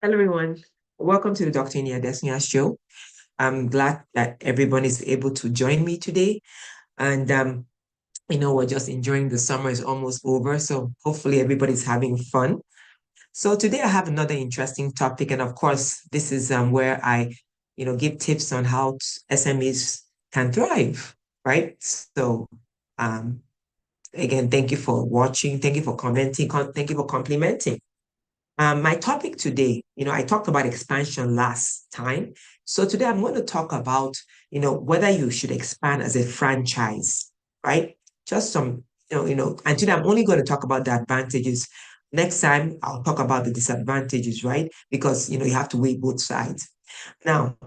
Hello, everyone. Welcome to the Dr. Inia Desnia show. I'm glad that everyone is able to join me today. And, we're just enjoying the summer is almost over. So hopefully everybody's having fun. So today I have another interesting topic. And of course, this is where I, give tips on how SMEs can thrive, right? So, um, again, thank you for watching. Thank you for commenting. Thank you for complimenting. My topic today, I talked about expansion last time. So today I'm going to talk about, whether you should expand as a franchise, right? Just some, and today I'm only going to talk about the advantages. Next time I'll talk about the disadvantages, right? Because, you have to weigh both sides. Now,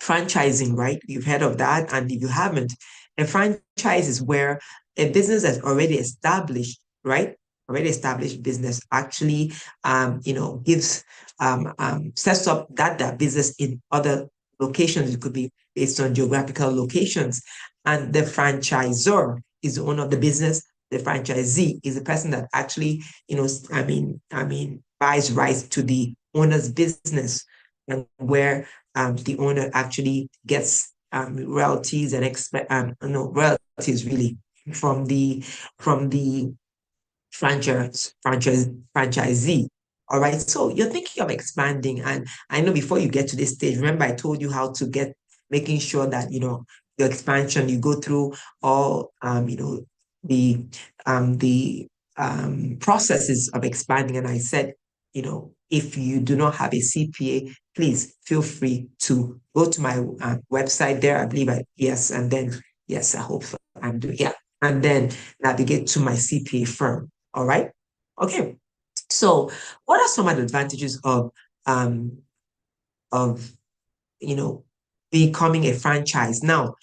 franchising, right? You've heard of that. And if you haven't, a franchise is where a business that's already established, right? Already established business actually, gives, sets up that business in other locations. It could be based on geographical locations. And the franchisor is the owner of the business. The franchisee is the person that actually, buys rights to the owner's business and where the owner actually gets royalties and no royalties really from the franchisee. All right. So you're thinking of expanding, and I know before you get to this stage, remember I told you how to get making sure that your expansion you go through all the the processes of expanding, and I said if you do not have a CPA, please feel free to go to my website there. I believe yes, and then yes, I hope so. I'm doing yeah, and then navigate to my CPA firm. All right. Okay. So, what are some advantages um of you know becoming a franchise? Now,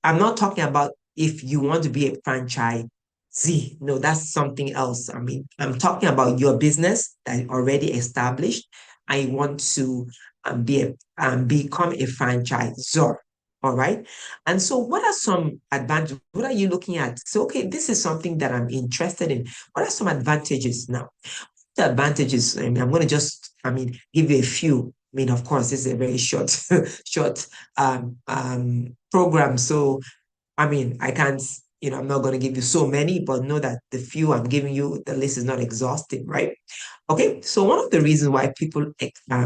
I'm not talking about if you want to be a franchisee. No, that's something else. I mean, I'm talking about your business that is already established. I want to become a franchisor. All right. And so, what are some advantages? What are you looking at? So, okay, this is something that I'm interested in. What are some advantages now? The advantages, I'm going to give you a few. I mean, of course, this is a very short, short program. So, I can't, I'm not going to give you so many, but know that the few I'm giving you, the list is not exhaustive, right? Okay, so one of the reasons why people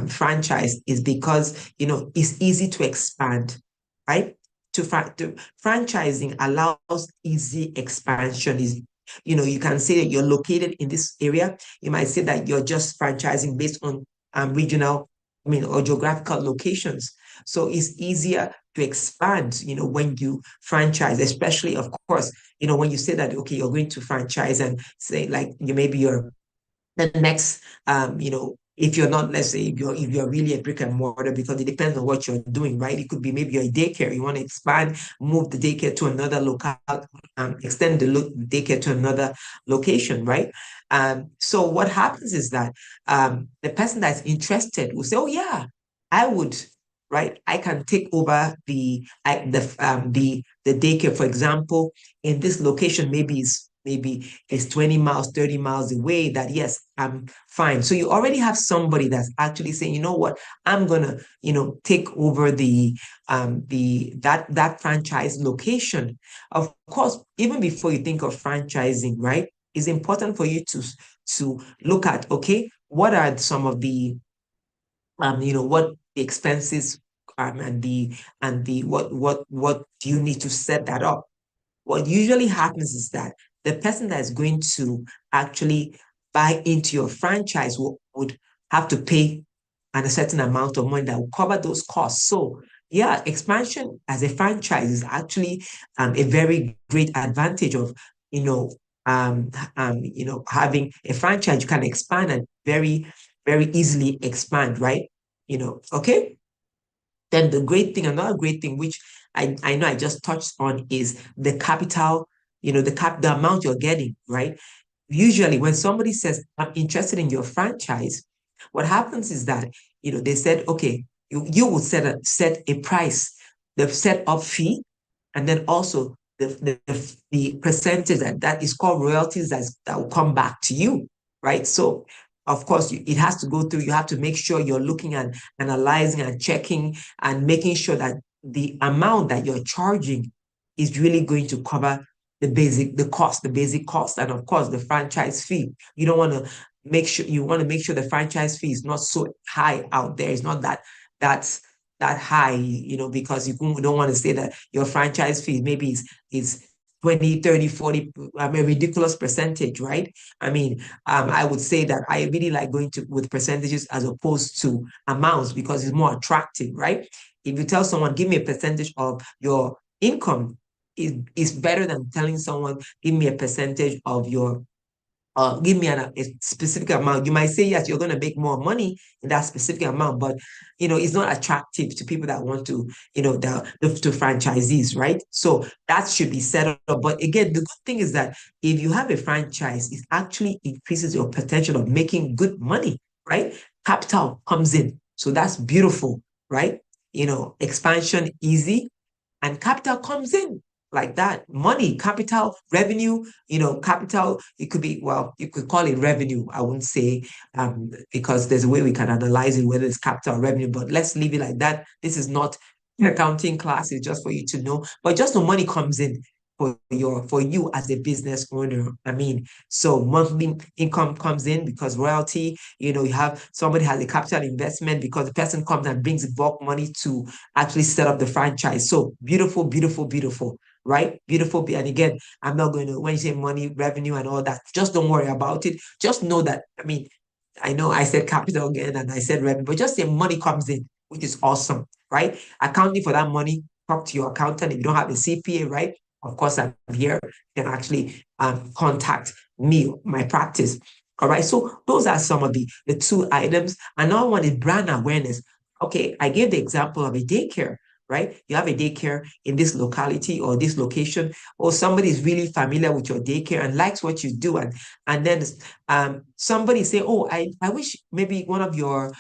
franchise is because, it's easy to expand, right? To franchising allows easy expansion. Is you can say that you're located in this area. You might say that you're just franchising based on regional, or geographical locations. So it's easier to expand, when you franchise, especially, of course, when you say that, okay, you're going to franchise and say like you're the next if you're not, let's say if you're really a brick and mortar, because it depends on what you're doing, right? It could be maybe you're a daycare, you want to expand, move the daycare to another local, extend the daycare to another location, right? So what happens is that the person that's interested will say, oh yeah, I would, right? I can take over the daycare, for example, in this location. Maybe it's 20 miles, 30 miles away. That yes, I'm fine. So you already have somebody that's actually saying, you know what, I'm gonna, take over that franchise location. Of course, even before you think of franchising, right? It's important for you to look at, okay, what are some of the what the expenses and the what do you need to set that up. What usually happens is that the person that is going to actually buy into your franchise would have to pay a certain amount of money that will cover those costs. So, yeah, expansion as a franchise is actually a very great advantage of, having a franchise. You can expand and very, very easily expand, right? Okay. Then another great thing, which I know I just touched on, is the capital, the amount you're getting, right? Usually when somebody says, I'm interested in your franchise, what happens is that, they said, okay, you will set a price, the set up fee, and then also the percentage that is called royalties that will come back to you, right? So of course, it has to go through. You have to make sure you're looking and analyzing and checking and making sure that the amount that you're charging is really going to cover the basic cost, and of course the franchise fee. You don't want to make sure you want to make sure the franchise fee is not so high out there. It's not that's that high, because you don't want to say that your franchise fee maybe is 20, 30, 40, I mean, ridiculous percentage, right? I mean, I would say that I really like going to with percentages as opposed to amounts because it's more attractive, right? If you tell someone, give me a percentage of your income, is better than telling someone, give me a percentage of your give me a specific amount. You might say, yes, you're going to make more money in that specific amount, but it's not attractive to people that want to, to franchisees, right? So that should be set up. But again, the good thing is that if you have a franchise, it actually increases your potential of making good money, right? Capital comes in. So that's beautiful, right? Expansion easy and capital comes in like that. Money, capital, revenue, capital, it could be, well, you could call it revenue. I wouldn't say, because there's a way we can analyze it, whether it's capital or revenue, but let's leave it like that. This is not accounting class, it's just for you to know. But just the money comes in for you as a business owner. I mean, so monthly income comes in because royalty, you have somebody has a capital investment because the person comes and brings bulk money to actually set up the franchise. So beautiful, beautiful, beautiful, right? Beautiful. And again, I'm not going to, when you say money, revenue, and all that, just don't worry about it. Just know that, I mean, I know I said capital again and I said revenue, but just say money comes in, which is awesome, right? Accounting for that money, talk to your accountant. If you don't have a CPA, right? Of course, I'm here. You can actually contact me, my practice. All right. So those are some of the two items. Another one is brand awareness. Okay, I gave the example of a daycare, right? You have a daycare in this locality or this location, or somebody is really familiar with your daycare and likes what you do, and then somebody say, oh, I wish maybe one of your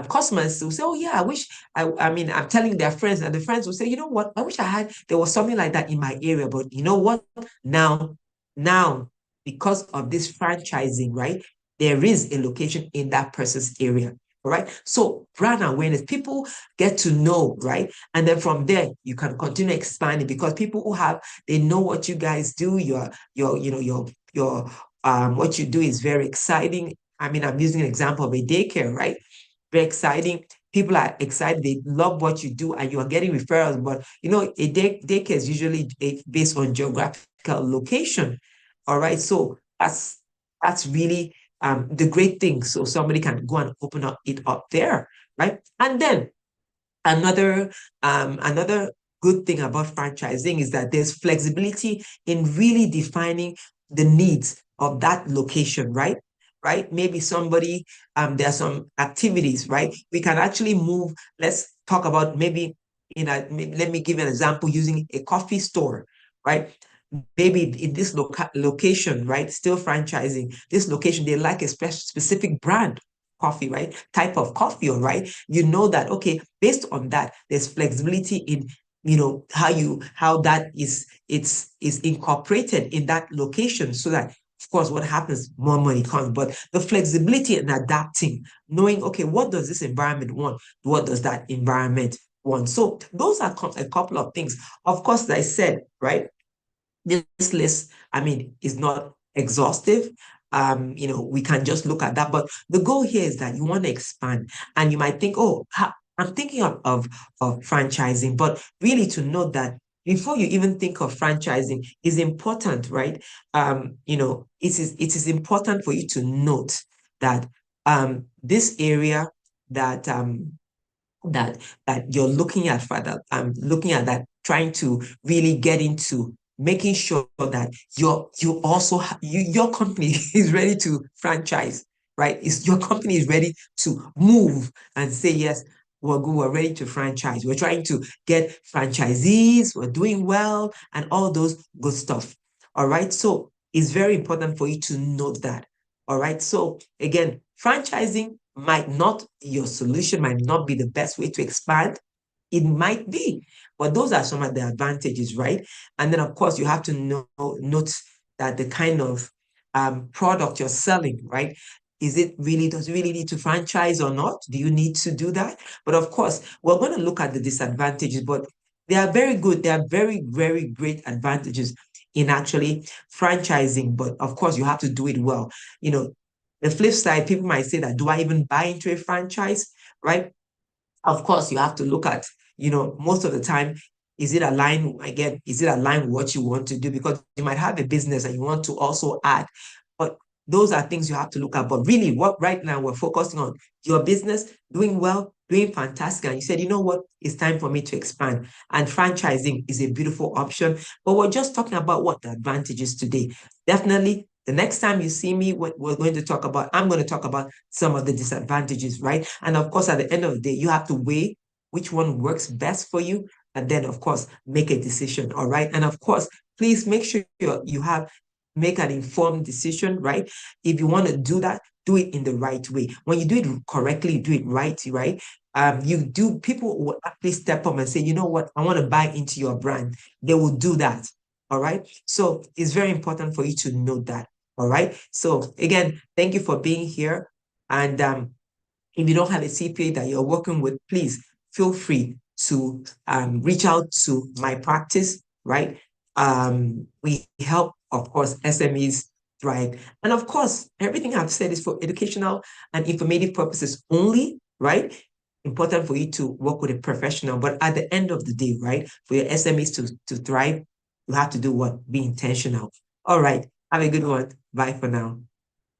customers will say, oh yeah, I wish I mean, I'm telling their friends, and the friends will say, you know what, I wish there was something like that in my area, but you know what? Now, because of this franchising, right? There is a location in that person's area. All right. So brand awareness, people get to know, right? And then from there, you can continue expanding because people they know what you guys do. What you do is very exciting. I mean, I'm using an example of a daycare, right? Very exciting. People are excited. They love what you do, and you are getting referrals. But daycare is usually based on geographical location. All right. So that's really the great thing. So somebody can go and open it up there, right? And then another good thing about franchising is that there's flexibility in really defining the needs of that location, right? Right? Maybe there are some activities, right? We can actually move. Let's talk about let me give an example using a coffee store, right? Maybe in this location, right? Still franchising, this location, they like a specific brand coffee, right? Type of coffee, all right? You know that, okay, based on that, there's flexibility in how that is incorporated in that location so that of course what happens, more money comes, but the flexibility in adapting, knowing, okay, what does this environment want, what does that environment want? So those are a couple of things. Of course, as I said, right, this list, I mean, is not exhaustive. We can just look at that. But the goal here is that you want to expand. And you might think, oh, I'm thinking of franchising, but really to know that before you even think of franchising is important, right? It is important for you to note that this area that that that you're looking at further, looking at that, trying to really get into making sure that your company is ready to franchise, right? Is your company is ready to move and say, yes, we're good, we're ready to franchise. We're trying to get franchisees, we're doing well, and all those good stuff. All right. So it's very important for you to note that. All right. So again, franchising might not be your solution, might not be the best way to expand. It might be, but those are some of the advantages, right? And then, of course, you have to note that the kind of product you're selling, right? Is it really, does it really need to franchise or not? Do you need to do that? But of course, we're going to look at the disadvantages, but they are very good. They are very, very great advantages in actually franchising. But of course, you have to do it well. You know, the flip side, people might say that, do I even buy into a franchise? Right? Of course, you have to look at, most of the time, is it aligned with what you want to do? Because you might have a business and you want to also add, but those are things you have to look at. But really, what right now we're focusing on your business doing well, doing fantastic. And you said, you know what, it's time for me to expand. And franchising is a beautiful option. But we're just talking about what the advantage is today. Definitely, the next time you see me, what I'm going to talk about some of the disadvantages, right? And of course, at the end of the day, you have to weigh which one works best for you. And then, of course, make a decision. All right. And of course, please make sure make an informed decision, right? If you want to do that, do it in the right way. When you do it correctly, do it right, right? People will actually step up and say, you know what, I want to buy into your brand. They will do that. All right. So it's very important for you to know that. All right. So again, thank you for being here. And if you don't have a CPA that you're working with, please feel free to reach out to my practice, right? We help, of course, SMEs thrive. And of course, everything I've said is for educational and informative purposes only, right? Important for you to work with a professional. But at the end of the day, right, for your SMEs to thrive, you have to do what? Be intentional. All right. Have a good one. Bye for now.